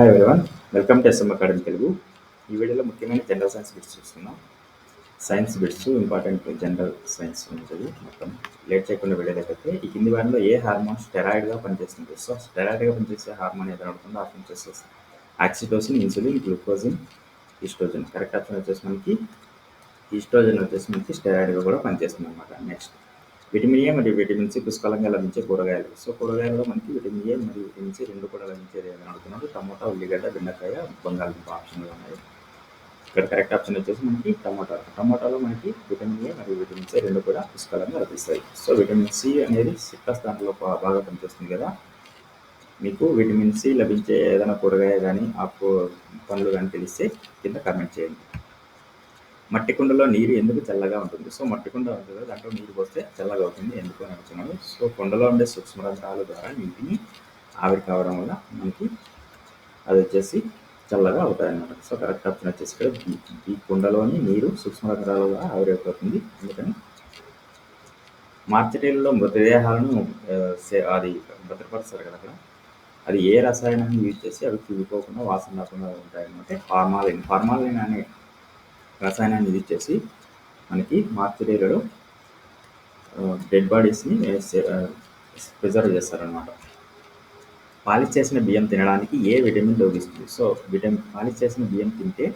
Hi everyone, welcome to S M academy Telugu. ఈ వీడియోలో ముఖ్యమైన జనరల్ సైన్స్ బిట్స్ చూస్తున్నాం. Science bits important general science ఉంటుంది మొత్తం. లేట్ చేయకుండా వీడియోలోకి ఈ కింది వారిలో ఏ హార్మోన్ స్టెరాయిడ్గా పనిచేస్తుంది? సో స్టెరాయిడ్గా పనిచేసే హార్మోన్ ఏదైనా ఉంటుందో ఆప్షన్ చేసేసి oxytocin, insulin, glucagon, oestrogen. Correct option వచ్చేసి మనకి ఈస్ట్రోజన్ వచ్చేసి మనకి స్టెరాయిడ్గా కూడా పనిచేస్తుంది అనమాట. నెక్స్ట్, విటమిన్ ఏ మరియు విటమిన్ సి పుష్కలంగా లభించే కూరగాయలు. సో కూరగాయలలో మనకి విటమిన్ ఏ మరియు విటమిన్ సి రెండు కూడా లభించేది ఏదైనా అడుగుతున్నాడు. టమోటా, ఉల్లిగడ్డ, బెండకాయ, బంగాళదుంప ఆప్షన్లు ఉన్నాయి. ఇక్కడ కరెక్ట్ ఆప్షన్ వచ్చేసి మనకి టమోటా. టమోటాలో మనకి విటమిన్ ఏ మరియు విటమిన్ సి రెండు కూడా పుష్కలంగా లభిస్తాయి. సో విటమిన్ సి అనేది సిట్రస్ దాంట్లో బాగా పనిచేస్తుంది కదా. మీకు విటమిన్ సి లభించే ఏదైనా కూరగాయ కానీ ఆకు పండ్లు కానీ తెలిస్తే కింద కామెంట్ చేయండి. మట్టి కుండలో నీరు ఎందుకు చల్లగా ఉంటుంది? సో మట్టి కుండ ఉంటుంది కదా, దాంట్లో నీరు పోస్తే చల్లగా అవుతుంది. ఎందుకు అని అడుగుతున్నాను. సో కుండలో ఉండే సూక్ష్మరంధ్రాల ద్వారా నీటిని ఆవిరి కావడం వల్ల మనకి అది వచ్చేసి చల్లగా అవుతాయి అన్నమాట. సో కరెక్ట్ ఆప్షన్ వచ్చేసి ఇక్కడ ఈ కుండలోని నీరు సూక్ష్మరంధ్రాల ద్వారా ఆవిరి అయిపోతుంది. అందుకని మార్కెటీలలో మృతదేహాలను అది భద్రపరుస్తారు కదా అక్కడ, అది ఏ రసాయనాన్ని యూజ్ చేసి అవి తిరిగిపోకుండా వాసన రాకుండా ఉంటాయన్నమాట. ఫార్మాలిన్ అనే రసాయనాన్ని యూజ్ చేసి మనకి మార్కెటీలలో డెడ్ బాడీస్ని ప్రిజర్వ్ చేస్తారనమాట. పాలిష్ చేసిన బియ్యం తినడానికి ఏ విటమిన్ లోపిస్తుంది? సో పాలిష్ చేసిన బియ్యం తింటే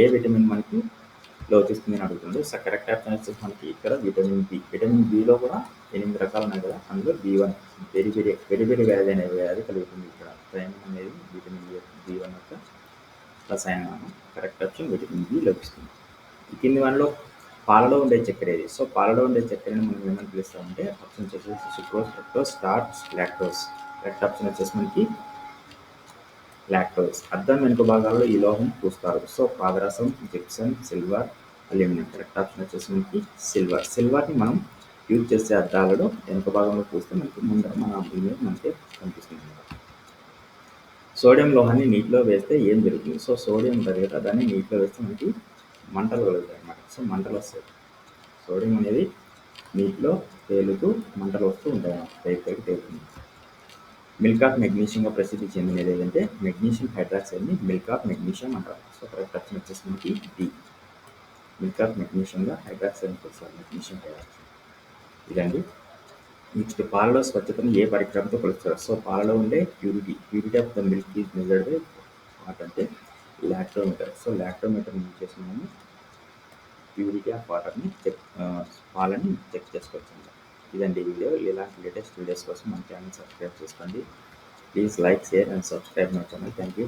ఏ విటమిన్ మనకి లోపిస్తుంది అని అడుగుతుంది. సో కరెక్ట్ ఆప్షన్ వచ్చేసి మనకి ఇక్కడ విటమిన్ బి. విటమిన్ బిలో కూడా 8 రకాలు ఉన్నాయి కదా, అందులో B1 వెరీ వ్యాధి అనే వ్యాధి కలుగుతుంది. ఇక్కడ థైమిన్ అనేది విటమిన్ B1 యొక్క రసాయనం. కరెక్ట్ ఆప్షన్ విటమిన్ బి లభిస్తుంది. ఈ కింది వాటిలో పాలలో ఉండే చక్కెర ఏది? సో పాలలో ఉండే చక్కెరని మనం ఏమని పిలుస్తామంటే ఆప్షన్ వచ్చేసి sucrose, fructose, starch, lactose. Correct option వచ్చేసి మనకి లాక్టోజ్. అద్దం వెనుక భాగాల్లో ఈ లోహం పూస్తారు. సో పాదరసం, gypsum, silver, aluminium. Correct option వచ్చేసి మనకి సిల్వర్. సిల్వర్ని మనం యూజ్ చేసే అద్దాలలో వెనుక భాగంలో పూస్తే మనకి ముందర మన అభివృద్ధి మనకి కనిపిస్తుంది. సోడియం లోహాన్ని నీటిలో వేస్తే ఏం జరుగుతుంది? సో సోడియం ఉంటుంది కదా, దాన్ని నీటిలో వేస్తే మనకి మంటలు కలుగుతాయి అన్నమాట. సో మంటలు వస్తాయి. సోడియం అనేది నీటిలో తేలుతూ మంటలు వస్తూ ఉంటాయి అన్నమాట. పైకి తేలుతుంది. మిల్క్ ఆఫ్ మెగ్నీషియంగా ప్రసిద్ధి చెందినది ఏదంటే మెగ్నీషియం హైడ్రాక్సైడ్ని మిల్క్ ఆఫ్ మెగ్నీషియం అంటారు. సో కరెక్ట్ ఆప్షన్ వచ్చేసి మనకి డి. మిల్క్ ఆఫ్ మెగ్నీషియంగా హైడ్రాక్సైడ్ వస్తారు, మెగ్నీషియం హైడ్రాక్సైడ్. ఇదండి. నెక్స్ట్, పాలలో స్వచ్ఛతను ఏ పరికరంతో కొలుస్తారు? సో పాలలో ఉండే purity of the milk is measured by what అంటే లాక్టోమీటర్. సో లాక్టోమీటర్ యూజ్ చేసి మనము ప్యూరిటీ ఆఫ్ వాటర్ని పాలని చెక్ చేసుకోవచ్చు. ఇదండి వీడియో. ఇలాంటి లేటెస్ట్ వీడియోస్ కోసం మన ఛానల్ సబ్స్క్రైబ్ చేసుకోండి. Please like, share and subscribe my channel. Thank you.